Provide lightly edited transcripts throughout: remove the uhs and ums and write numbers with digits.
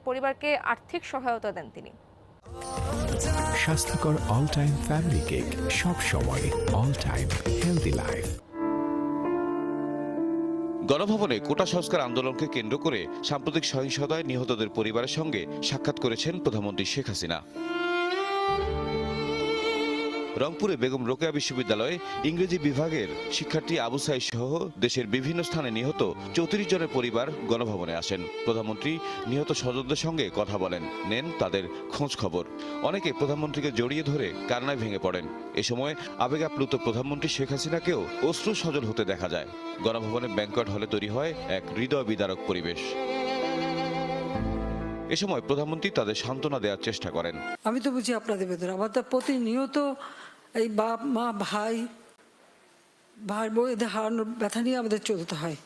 পরিবারকে আর্থিক সহায়তা দেন তিনি। স্বাস্থ্যকর অল টাইম ফ্যামিলি কেক, সব সময় অল টাইম হেলদি লাইফ। গণভবনে কোটা সংস্কার আন্দোলনকে কেন্দ্র করে সাম্প্রতিক সহিংসতায় নিহতদের পরিবারের সঙ্গে সাক্ষাৎ করেছেন প্রধানমন্ত্রী শেখ হাসিনা। রংপুরে বেগম রোকেয়া বিশ্ববিদ্যালয়ে ইংরেজি বিভাগের শিক্ষার্থী আবু সাইদ সহ দেশের বিভিন্ন স্থানে নিহত 34 জনের পরিবার গণভবনে আসেন। প্রধানমন্ত্রী নিহত স্বজনদের সঙ্গে কথা বলেন, নেন তাদের খোঁজ খবর। অনেকে প্রধানমন্ত্রীকে জড়িয়ে ধরে কান্নায় ভেঙে পড়েন। এ সময় আবেগাপ্লুত প্রধানমন্ত্রী শেখ হাসিনাকেও অশ্রু সজল হতে দেখা যায়। গণভবনে ব্যাংকোয়েট হলে তৈরি হয় এক হৃদয় বিদারক পরিবেশ। এ সময় প্রধানমন্ত্রী তাদের সান্ত্বনা দেওয়ার চেষ্টা করেন। আমি তো বুঝি আপনাদের ভেতরে আমাদের প্রতিনিয়ত এই বাপ মা ভাই বউ এদের হারানোর ব্যথা নিয়ে আমাদের চলতে হয়।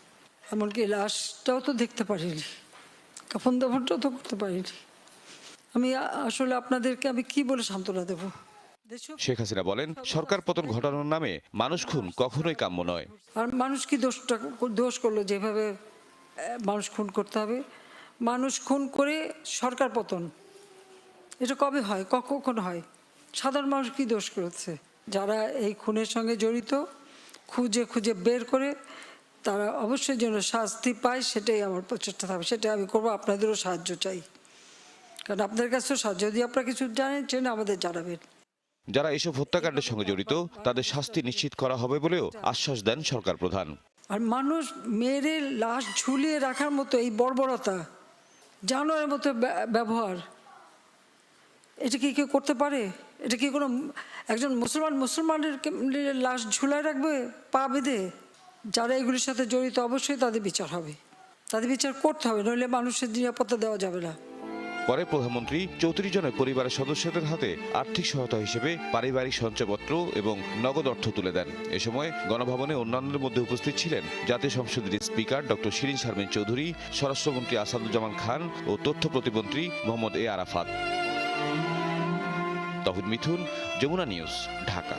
এমনকি লাশটাও তো দেখতে পারিনি, কাফন দাফনটাও তো করতে পারিনি। আমি আসলে আপনাদেরকে আমি কি বলে সান্ত্বনা দেব? শেখ হাসিনা বলেন, সরকার পতন ঘটানোর নামে মানুষ খুন কখনোই কাম্য নয়। আর মানুষ কি দোষ করলো যেভাবে মানুষ খুন করতে হবে? মানুষ খুন করে সরকার পতন এটা কবে হয়, কখন হয়? সাধারণ মানুষ কি দোষ করেছে? যারা এই খুনের সঙ্গে জড়িত খুঁজে খুঁজে বের করে তারা অবশ্যই যেন শাস্তি পায়, সেটাই আমার প্রচেষ্টা থাকবে। সেটাই আমি করবো। আপনাদেরও সাহায্য চাই, কারণ আপনাদের কাছেও সাহায্য, যদি আপনারা কিছু জানেন আমাদের জানাবেন। যারা এসব হত্যাকাণ্ডের সঙ্গে জড়িত তাদের শাস্তি নিশ্চিত করা হবে বলেও আশ্বাস দেন সরকার প্রধান। আর মানুষ মেরে লাশ ঝুলিয়ে রাখার মতো এই বর্বরতা, জানোয়ারের মতো ব্যবহার, এটা কি কেউ করতে পারে? এটা কি কোনো একজন মুসলমানের লাশ ঝুলায় রাখবে পা বেঁধে? যারা এগুলির সাথে জড়িত অবশ্যই তাদের বিচার হবে, তাদের বিচার করতে হবে, নইলে মানুষের নিরাপত্তা দেওয়া যাবে না। পরে প্রধানমন্ত্রী 34 জনের পরিবারের সদস্যদের হাতে আর্থিক সহায়তা হিসেবে পারিবারিক সঞ্চয়পত্র এবং নগদ অর্থ তুলে দেন। এ সময় গণভবনে অন্যান্যদের মধ্যে উপস্থিত ছিলেন জাতীয় সংসদের স্পিকার ডক্টর শিরিন শারমিন চৌধুরী, স্বরাষ্ট্রমন্ত্রী আসাদুজ্জামান খান ও তথ্য প্রতিমন্ত্রী মোহাম্মদ এ আরাফাত। তহিদ মিথুন, যমুনা নিউজ, ঢাকা।